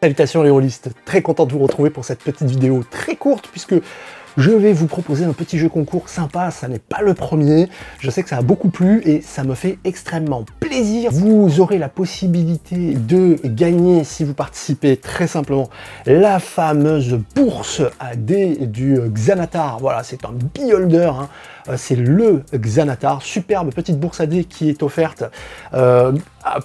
Salutations les rôlistes, très content de vous retrouver pour cette petite vidéo très courte puisque je vais vous proposer un petit jeu concours sympa, ça n'est pas le premier, je sais que ça a beaucoup plu et ça me fait extrêmement plaisir. Vous aurez la possibilité de gagner, si vous participez très simplement, la fameuse bourse AD du Xanatar. Voilà, c'est un beholder, hein. C'est le Xanatar, superbe petite bourse AD qui est offerte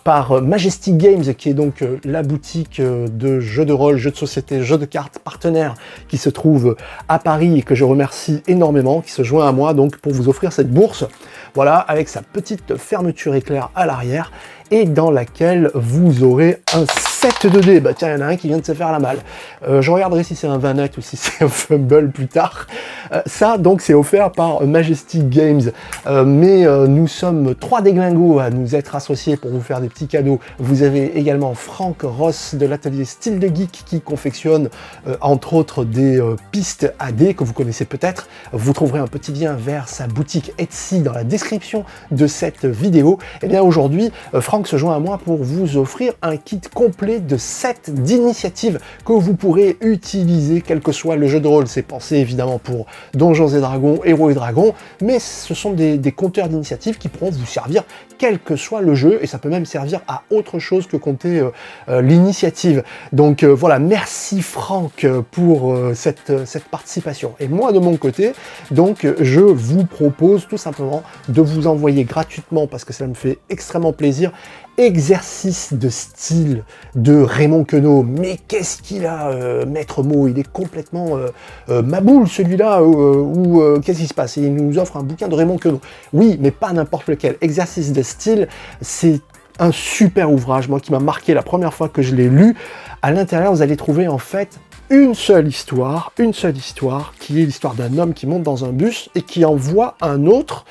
par Majestic Games, qui est donc la boutique de jeux de rôle, jeux de société, jeux de cartes partenaires qui se trouve à Paris et que je remercie énormément, qui se joint à moi donc pour vous offrir cette bourse, voilà, avec sa petite fermeture éclair à l'arrière et dans laquelle vous aurez un set de dés. Bah tiens, il y en a un qui vient de se faire la malle. Je regarderai si c'est un 20 net ou si c'est un fumble plus tard. Ça, donc, c'est offert par Majestic Games. Mais nous sommes 3 déglingos à nous être associés pour vous faire des petits cadeaux. Vous avez également Franck Ross de l'atelier Style de Geek qui confectionne, entre autres, des pistes AD que vous connaissez peut-être. Vous trouverez un petit lien vers sa boutique Etsy dans la description de cette vidéo. Et bien aujourd'hui, Franck se joint à moi pour vous offrir un kit complet de 7 d'initiatives que vous pourrez utiliser quel que soit le jeu de rôle. C'est pensé évidemment pour Donjons et Dragons, Héros et Dragons, mais ce sont des compteurs d'initiatives qui pourront vous servir quel que soit le jeu, et ça peut même servir à autre chose que compter l'initiative. Donc voilà, merci Franck pour cette participation. Et moi de mon côté, donc je vous propose tout simplement de vous envoyer gratuitement, parce que ça me fait extrêmement plaisir, Exercice de style de Raymond Queneau. Mais qu'est-ce qu'il a, Maître Mo? Il est complètement maboule celui-là, ou qu'est-ce qui se passe? Il nous offre un bouquin de Raymond Queneau. Oui, mais pas n'importe lequel. Exercice de style, c'est un super ouvrage, moi qui m'a marqué la première fois que je l'ai lu. À l'intérieur, vous allez trouver en fait une seule histoire, qui est l'histoire d'un homme qui monte dans un bus et qui envoie un autre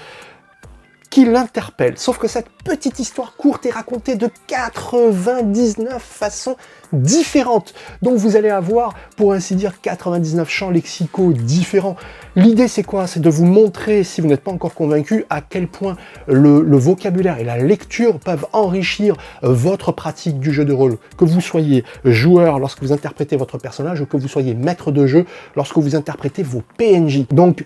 qui l'interpelle. Sauf que cette petite histoire courte est racontée de 99 façons différentes. Donc vous allez avoir, pour ainsi dire, 99 champs lexicaux différents. L'idée c'est quoi? C'est de vous montrer, si vous n'êtes pas encore convaincu, à quel point le vocabulaire et la lecture peuvent enrichir votre pratique du jeu de rôle. Que vous soyez joueur lorsque vous interprétez votre personnage ou que vous soyez maître de jeu lorsque vous interprétez vos PNJ. Donc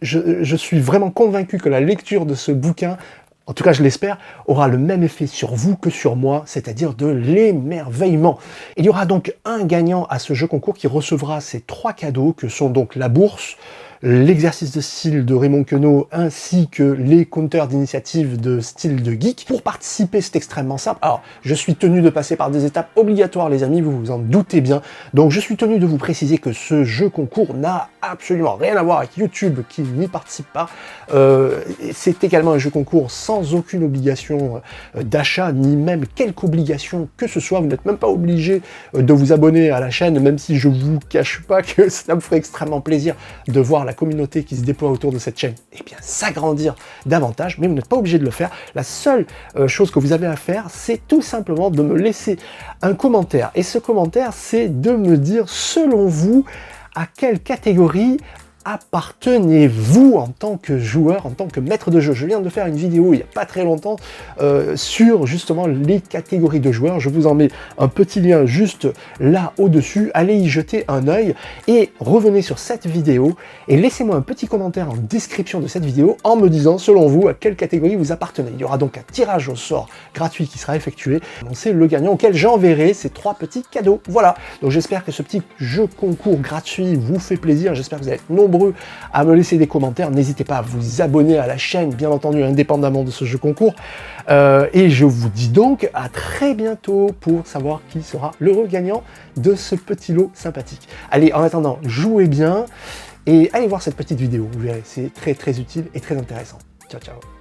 je suis vraiment convaincu que la lecture de ce bouquin, en tout cas je l'espère, aura le même effet sur vous que sur moi, c'est-à-dire de l'émerveillement. Il y aura donc un gagnant à ce jeu concours qui recevra ces 3 cadeaux que sont donc la bourse, l'exercice de style de Raymond Queneau ainsi que les compteurs d'initiative de Style de Geek. Pour participer, c'est extrêmement simple. Alors, je suis tenu de passer par des étapes obligatoires, les amis, vous vous en doutez bien. Donc, je suis tenu de vous préciser que ce jeu concours n'a absolument rien à voir avec YouTube qui n'y participe pas. C'est également un jeu concours sans aucune obligation d'achat, ni même quelque obligation que ce soit. Vous n'êtes même pas obligé de vous abonner à la chaîne, même si je vous cache pas que ça me ferait extrêmement plaisir de voir la communauté qui se déploie autour de cette chaîne, et bien s'agrandir davantage, mais vous n'êtes pas obligé de le faire. La seule chose que vous avez à faire, c'est tout simplement de me laisser un commentaire, et ce commentaire, c'est de me dire, selon vous, à quelle catégorie appartenez-vous en tant que joueur, en tant que maître de jeu? Je viens de faire une vidéo il n'y a pas très longtemps sur justement les catégories de joueurs. Je vous en mets un petit lien juste là au-dessus. Allez y jeter un œil et revenez sur cette vidéo et laissez-moi un petit commentaire en description de cette vidéo en me disant selon vous à quelle catégorie vous appartenez. Il y aura donc un tirage au sort gratuit qui sera effectué. C'est le gagnant auquel j'enverrai ces 3 petits cadeaux. Voilà, donc j'espère que ce petit jeu concours gratuit vous fait plaisir. J'espère que vous allez être nombreux à me laisser des commentaires. N'hésitez pas à vous abonner à la chaîne, bien entendu, indépendamment de ce jeu concours. Et je vous dis donc à très bientôt pour savoir qui sera l'heureux gagnant de ce petit lot sympathique. Allez, en attendant, jouez bien et allez voir cette petite vidéo. Vous verrez, c'est très utile et très intéressant. Ciao, ciao.